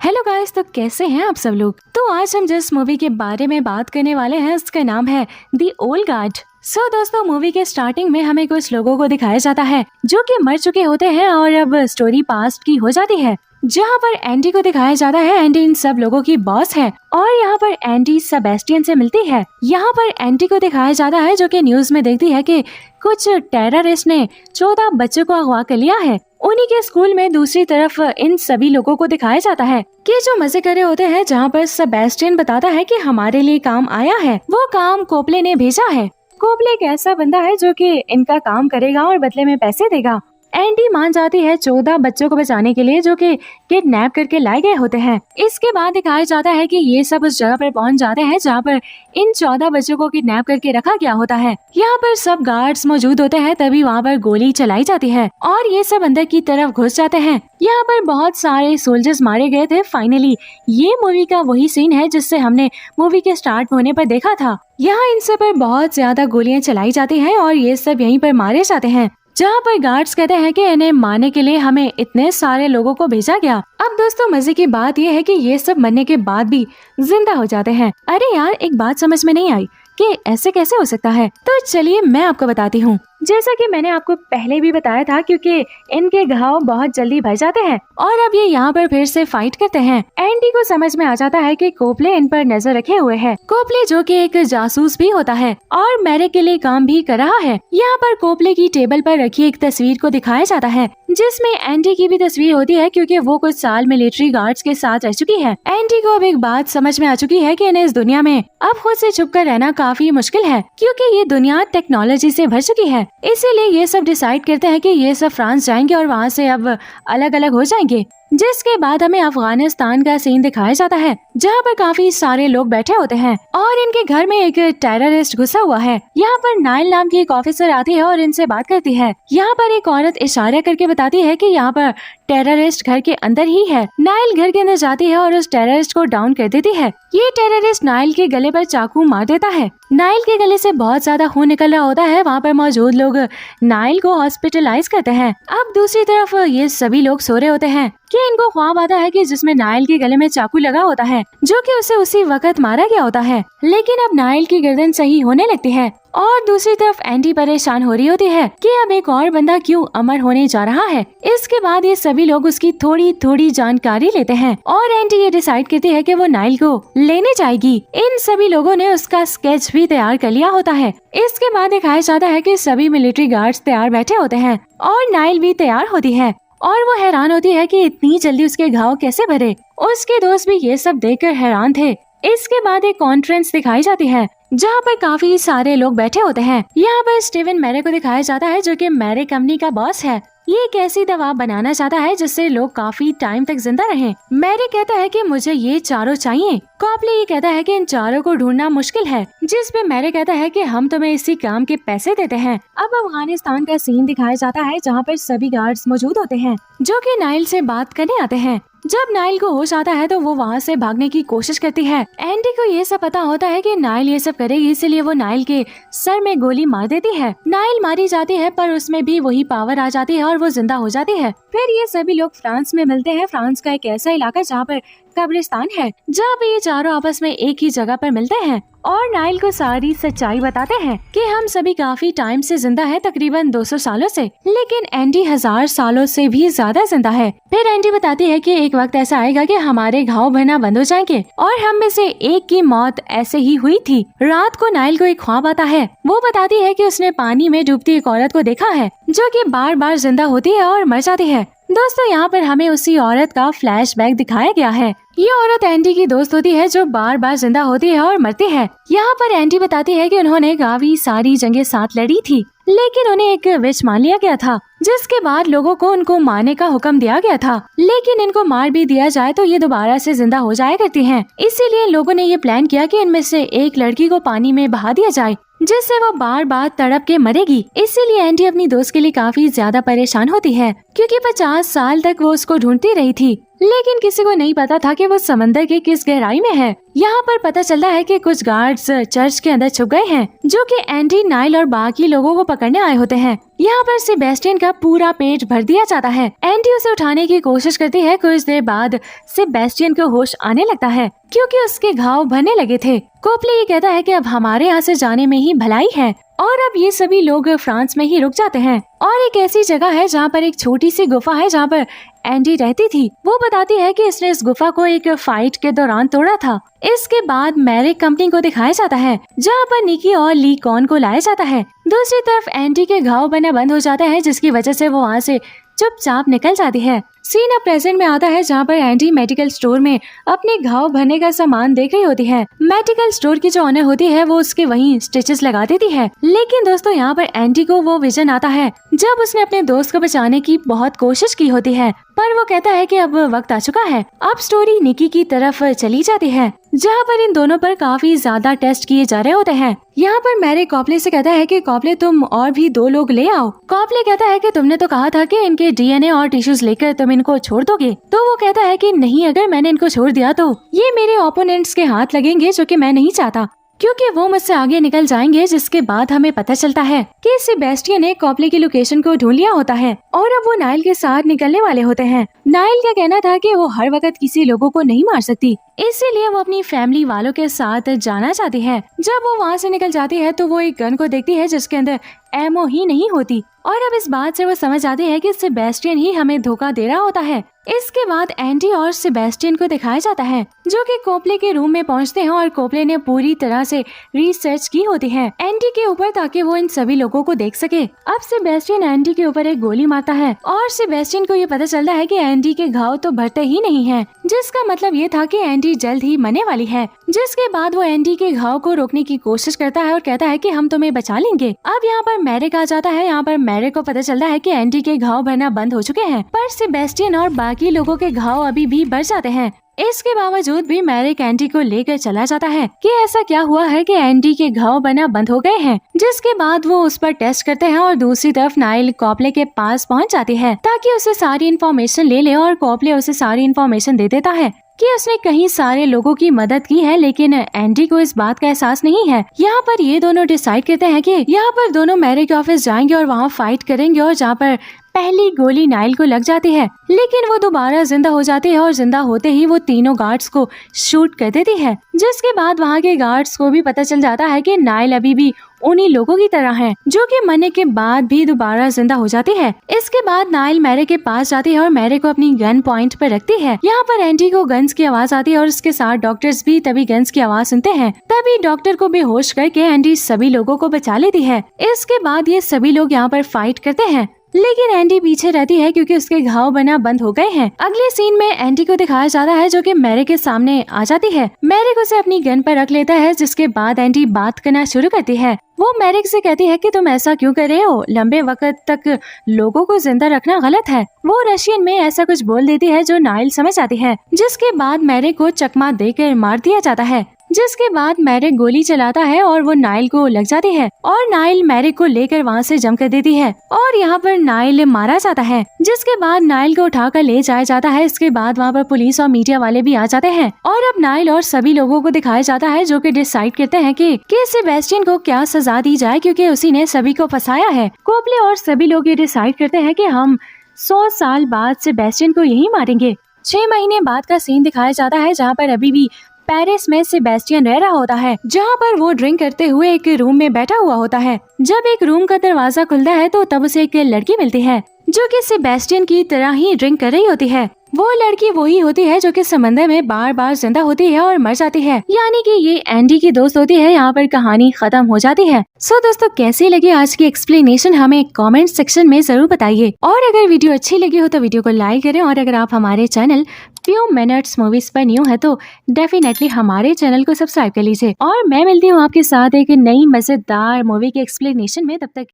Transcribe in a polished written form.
Hello guys, तो कैसे हैं आप सब लोग। तो आज हम जिस मूवी के बारे में बात करने वाले हैं उसका नाम है दी ओल्ड गार्ड। दोस्तों, मूवी के स्टार्टिंग में हमें कुछ लोगों को दिखाया जाता है जो कि मर चुके होते हैं और अब स्टोरी पास्ट की हो जाती है, जहाँ पर एंडी को दिखाया जाता है। एंडी इन सब लोगों की बॉस है और यहाँ पर एंडी सेबेस्टियन से मिलती है। यहाँ पर एंडी को दिखाया जाता है जो कि न्यूज में देखती है कि कुछ टेररिस्ट ने 14 बच्चों को अगवा कर लिया है उन्हीं के स्कूल में। दूसरी तरफ इन सभी लोगों को दिखाया जाता है कि जो मजे कर रहे होते हैं, जहाँ पर सेबेस्टियन बताता है कि हमारे लिए काम आया है, वो काम कोपले ने भेजा है। कोपले एक ऐसा बंदा है जो कि इनका काम करेगा और बदले में पैसे देगा। एंडी मान जाती है 14 बच्चों को बचाने के लिए जो कि किडनैप करके लाए गए होते हैं। इसके बाद दिखाया जाता है कि ये सब उस जगह पर पहुंच जाते हैं जहाँ पर इन 14 बच्चों को किडनैप करके रखा गया होता है। यहाँ पर सब गार्ड्स मौजूद होते हैं, तभी वहाँ पर गोली चलाई जाती है और ये सब अंदर की तरफ घुस जाते हैं। यहाँ पर बहुत सारे सोल्जर्स मारे गए थे। फाइनली ये मूवी का वही सीन है जिससे हमने मूवी के स्टार्ट होने पर देखा था। यहाँ इन सब पर बहुत ज्यादा गोलियां चलाई जाती हैं और ये सब यहीं पर मारे जाते हैं, जहाँ पर गार्ड्स कहते हैं कि इन्हें मारने के लिए हमें इतने सारे लोगों को भेजा गया। अब दोस्तों, मजे की बात यह है कि ये सब मरने के बाद भी जिंदा हो जाते हैं। अरे यार, एक बात समझ में नहीं आई कि ऐसे कैसे हो सकता है। तो चलिए मैं आपको बताती हूँ। जैसा कि मैंने आपको पहले भी बताया था, क्योंकि इनके घाव बहुत जल्दी भर जाते हैं और अब ये यहाँ पर फिर से फाइट करते हैं। एंडी को समझ में आ जाता है कि कोपले इन पर नजर रखे हुए है। कोपले जो कि एक जासूस भी होता है और मैरे के लिए काम भी कर रहा है। यहाँ पर कोपले की टेबल पर रखी एक तस्वीर को दिखाया जाता है जिसमें एंडी की भी तस्वीर होती है, क्योंकि वो कुछ साल मिलिट्री गार्ड्स के साथ रह चुकी है। एंडी को अब एक बात समझ में आ चुकी है कि इन्हें इस दुनिया में अब खुद से छुप कर रहना काफी मुश्किल है, क्योंकि ये दुनिया टेक्नोलॉजी से भर चुकी है। इसीलिए ये सब डिसाइड करते हैं कि ये सब फ्रांस जाएंगे और वहाँ से अब अलग अलग हो जाएंगे। जिसके बाद हमें अफगानिस्तान का सीन दिखाया जाता है, जहाँ पर काफी सारे लोग बैठे होते हैं और इनके घर में एक टेररिस्ट घुसा हुआ है। यहाँ पर नाइल नाम की एक ऑफिसर आती है और इनसे बात करती है। यहाँ पर एक औरत इशारा करके बताती है कि यहाँ पर टेररिस्ट घर के अंदर ही है। नाइल घर के अंदर जाती है और उस टेररिस्ट को डाउन कर देती है। ये टेररिस्ट नाइल के गले पर चाकू मार देता है। नाइल के गले से बहुत ज्यादा खून निकल रहा होता है। वहाँ पर मौजूद लोग नाइल को हॉस्पिटलाइज करते हैं। अब दूसरी तरफ ये सभी लोग सो रहे होते हैं कि इनको ख्वाब आता है कि जिसमें नाइल के गले में चाकू लगा होता है, जो कि उसे उसी वक्त मारा गया होता है। लेकिन अब नाइल की गर्दन सही होने लगती है और दूसरी तरफ एंडी परेशान हो रही होती है कि अब एक और बंदा क्यों अमर होने जा रहा है। इसके बाद ये सभी लोग उसकी थोड़ी थोड़ी जानकारी लेते हैं और एंडी ये डिसाइड करती है कि वो नाइल को लेने जाएगी। इन सभी लोगों ने उसका स्केच भी तैयार कर लिया होता है। इसके बाद दिखाया जाता है कि सभी मिलिट्री गार्ड्स तैयार बैठे होते हैं और नाइल भी तैयार होती है और वो हैरान होती है कि इतनी जल्दी उसके घाव कैसे भरे। उसके दोस्त भी ये सब देखकर हैरान थे। इसके बाद एक कॉन्फ्रेंस दिखाई जाती है जहाँ पर काफी सारे लोग बैठे होते हैं। यहाँ पर स्टीवन मैरे को दिखाया जाता है जो कि मैरे कंपनी का बॉस है। ये एक ऐसी दवा बनाना चाहता है जिससे लोग काफी टाइम तक जिंदा रहें। मैरे कहता है कि मुझे ये चारों चाहिए। कोपले ये कहता है कि इन चारों को ढूंढना मुश्किल है, जिस पे मैरे कहता है कि हम तुम्हें इसी काम के पैसे देते हैं। अब अफगानिस्तान का सीन दिखाया जाता है जहाँ पर सभी गार्ड्स मौजूद होते हैं जो कि नाइल से बात करने आते हैं। जब नाइल को होश आता है तो वो वहाँ से भागने की कोशिश करती है। एंडी को ये सब पता होता है कि नाइल ये सब करेगी, इसलिए वो नाइल के सर में गोली मार देती है। नाइल मारी जाती है पर उसमें भी वही पावर आ जाती है और वो जिंदा हो जाती है। फिर ये सभी लोग फ्रांस में मिलते हैं। फ्रांस का एक ऐसा इलाका जहाँ पर कब्रिस्तान है, जहाँ पे ये चारों आपस में एक ही जगह पर मिलते हैं और नाइल को सारी सच्चाई बताते हैं कि हम सभी काफी टाइम से जिंदा है, तकरीबन 200 सालों से, लेकिन एंडी 1000 सालों से भी ज्यादा जिंदा है। फिर एंडी बताती है कि एक वक्त ऐसा आएगा कि हमारे घाव भरना बंद हो जाएंगे और हम में से एक की मौत ऐसे ही हुई थी। रात को नाइल को एक ख्वाब आता है। वो बताती है कि उसने पानी में डूबती एक औरत को देखा है जो कि बार बार जिंदा होती है और मर जाती है। दोस्तों, यहाँ पर हमें उसी औरत का फ्लैशबैक दिखाया गया है। ये औरत एंडी की दोस्त होती है जो बार बार जिंदा होती है और मरती है। यहाँ पर एंडी बताती है कि उन्होंने काफी सारी जंगें साथ लड़ी थी, लेकिन उन्हें एक विच मान लिया गया था, जिसके बाद लोगों को उनको मारने का हुक्म दिया गया था। लेकिन इनको मार भी दिया जाए तो ये दोबारा से जिंदा हो जाया करती हैं। इसीलिए लोगों ने ये प्लान किया कि इनमें से एक लड़की को पानी में बहा दिया जाए, जिससे वो बार बार तड़प के मरेगी। इसीलिए एंडी अपनी दोस्त के लिए काफी ज्यादा परेशान होती है, क्योंकि 50 साल तक वो उसको ढूंढती रही थी लेकिन किसी को नहीं पता था कि वो समंदर के किस गहराई में है। यहाँ पर पता चलता है कि कुछ गार्ड्स चर्च के अंदर छुप गए हैं, जो कि एंडी, नाइल और बाकी लोगों को पकड़ने आए होते हैं। यहाँ पर सेबेस्टियन का पूरा पेट भर दिया जाता है। एंडी उसे उठाने की कोशिश करती है। कुछ देर बाद सेबेस्टियन को होश आने लगता है क्योंकि उसके घाव भरने लगे थे। कोपले ये कहता है कि अब हमारे यहाँ से जाने में ही भलाई है, और अब ये सभी लोग फ्रांस में ही रुक जाते हैं। और एक ऐसी जगह है जहाँ पर एक छोटी सी गुफा है जहाँ पर एंडी रहती थी। वो बताती है कि इसने इस गुफा को एक फाइट के दौरान तोड़ा था। इसके बाद मैरिक कंपनी को दिखाया जाता है जहाँ पर निकी और ली कॉन को लाया जाता है। दूसरी तरफ एंडी के घाव बना बंद हो जाता है, जिसकी वजह से वो वहाँ से चुपचाप निकल जाती है। सीन अब प्रेजेंट में आता है जहाँ पर एंडी मेडिकल स्टोर में अपने घाव भरने का सामान देख रही होती है। मेडिकल स्टोर की जो ऑनर होती है वो उसके वहीं स्टिचेस लगा देती है। लेकिन दोस्तों यहाँ पर एंडी को वो विजन आता है जब उसने अपने दोस्त को बचाने की बहुत कोशिश की होती है, पर वो कहता है कि अब वक्त आ चुका है। अब स्टोरी निकी की तरफ चली जाती है जहाँ पर इन दोनों पर काफी ज्यादा टेस्ट किए जा रहे होते हैं। यहाँ पर मैरी कॉपले से कहता है कि कॉपले तुम और भी 2 लोग ले आओ। कॉपले कहता है कि तुमने तो कहा था कि इनके डीएनए और टिश्यूज लेकर तुम इनको छोड़ दोगे। तो वो कहता है कि नहीं, अगर मैंने इनको छोड़ दिया तो ये मेरे ओपोनेंट्स के हाथ लगेंगे, जो कि मैं नहीं चाहता, क्योंकि वो मुझसे आगे निकल जाएंगे। जिसके बाद हमें पता चलता है कि सेबेस्टियन ने कॉपले की लोकेशन को ढूंढ लिया होता है और अब वो नाइल के साथ निकलने वाले होते हैं। नाइल का कहना था कि वो हर वक्त किसी लोगों को नहीं मार सकती, इसीलिए वो अपनी फैमिली वालों के साथ जाना चाहती है। जब वो वहाँ से निकल जाती है तो वो एक गन को देखती है जिसके अंदर एमओ ही नहीं होती, और अब इस बात से वो समझ जाती है कि सेबेस्टियन ही हमें धोखा दे रहा होता है। इसके बाद एंडी और सेबेस्टियन को दिखाया जाता है जो कि कोपले के रूम में पहुंचते हैं, और कोपले ने पूरी तरह से रिसर्च की होती है एंडी के ऊपर ताकि वो इन सभी लोगों को देख सके। अब सेबेस्टियन एंडी के ऊपर एक गोली मारता है और सेबेस्टियन को ये पता चलता है कि एंडी के घाव तो भरते ही नहीं है, जिसका मतलब ये था कि एंडी जल्द ही मरने वाली है। जिसके बाद वो एंडी के घाव को रोकने की कोशिश करता है और कहता है कि हम तुम्हें बचा लेंगे। अब यहाँ पर मैरिक आ जाता है। यहाँ पर मैरिक को पता चलता है कि एंडी के घाव भरना बंद हो चुके हैं, पर सेबेस्टियन और बाकी लोगों के घाव अभी भी भर जाते हैं। इसके बावजूद भी मैरिक एंडी को लेकर चला जाता है कि ऐसा क्या हुआ है कि एंडी के घाव बना बंद हो गए हैं। जिसके बाद वो उस पर टेस्ट करते हैं और दूसरी तरफ नाइल कॉपले के पास पहुंच जाती है ताकि उसे सारी इन्फॉर्मेशन ले ले, और कॉपले उसे सारी इन्फॉर्मेशन दे देता है कि उसने कहीं सारे लोगों की मदद की है, लेकिन एंडी को इस बात का एहसास नहीं है। यहाँ पर ये दोनों डिसाइड करते हैं कि यहाँ पर दोनों मैरी के ऑफिस जाएंगे और वहाँ फाइट करेंगे, और जहाँ पर पहली गोली नाइल को लग जाती है, लेकिन वो दोबारा जिंदा हो जाती है और जिंदा होते ही वो तीनों गार्ड्स को शूट कर देती है। जिसके बाद वहाँ के गार्ड्स को भी पता चल जाता है कि नाइल अभी भी उन्हीं लोगों की तरह है जो कि मरने के बाद भी दोबारा जिंदा हो जाती है। इसके बाद नाइल मैरी के पास जाती है और मैरी को अपनी गन पॉइंट पर रखती है। यहाँ पर एंडी को गन्स की आवाज आती है और उसके साथ डॉक्टर्स भी तभी गन्स की आवाज सुनते हैं। तभी डॉक्टर को बेहोश करके एंडी सभी लोगों को बचा लेती है। इसके बाद ये सभी लोग यहाँ पर फाइट करते हैं, लेकिन एंडी पीछे रहती है क्योंकि उसके घाव बना बंद हो गए हैं। अगले सीन में एंडी को दिखाया जाता है जो कि मैरी के सामने आ जाती है। मैरी उसे अपनी गन पर रख लेता है, जिसके बाद एंडी बात करना शुरू करती है। वो मैरिक से कहती है कि तुम ऐसा क्यों कर रहे हो, लंबे वक्त तक लोगों को जिंदा रखना गलत है। वो रशियन में ऐसा कुछ बोल देती है जो नाइल समझ आती है। जिसके बाद मैरिक को चकमा देकर मार दिया जाता है। जिसके बाद मैरिक गोली चलाता है और वो नाइल को लग जाती है, और नाइल मैरिक को लेकर वहाँ से जम कर देती है, और यहाँ पर नाइल मारा जाता है। जिसके बाद नाइल को उठाकर ले जाया जाता है। इसके बाद वहाँ पर पुलिस और मीडिया वाले भी आ जाते हैं, और अब नाइल और सभी लोगों को दिखाया जाता है जो कि डिसाइड करते हैं कि सेबेस्टियन को क्या सजा दी जाए, क्योंकि उसी ने सभी को फंसाया है। कोपले और सभी लोग ये डिसाइड करते हैं कि हम 100 साल बाद सेबेस्टियन को यही मारेंगे। 6 महीने बाद का सीन दिखाया जाता है जहाँ पर अभी भी पेरिस में सेबेस्टियन रह रहा होता है, जहाँ पर वो ड्रिंक करते हुए एक रूम में बैठा हुआ होता है। जब एक रूम का दरवाजा खुलता है तो तब उसे एक लड़की मिलती है जो कि सेबेस्टियन की तरह ही ड्रिंक कर रही होती है। वो लड़की वही होती है जो कि समंदर में बार बार जिंदा होती है और मर जाती है, यानी कि ये एंडी की दोस्त होती है। यहाँ पर कहानी खत्म हो जाती है। सो दोस्तों, कैसी लगी आज की एक्सप्लेनेशन हमें कमेंट सेक्शन में जरूर बताइए, और अगर वीडियो अच्छी लगी हो तो वीडियो को लाइक करें, और अगर आप हमारे चैनल फ्यू मिनट्स मूवीज पर न्यू है तो डेफिनेटली हमारे चैनल को सब्सक्राइब कर लीजिए। और मैं मिलती हूँ आपके साथ एक नई मजेदार मूवी के एक्सप्लेनेशन में। तब तक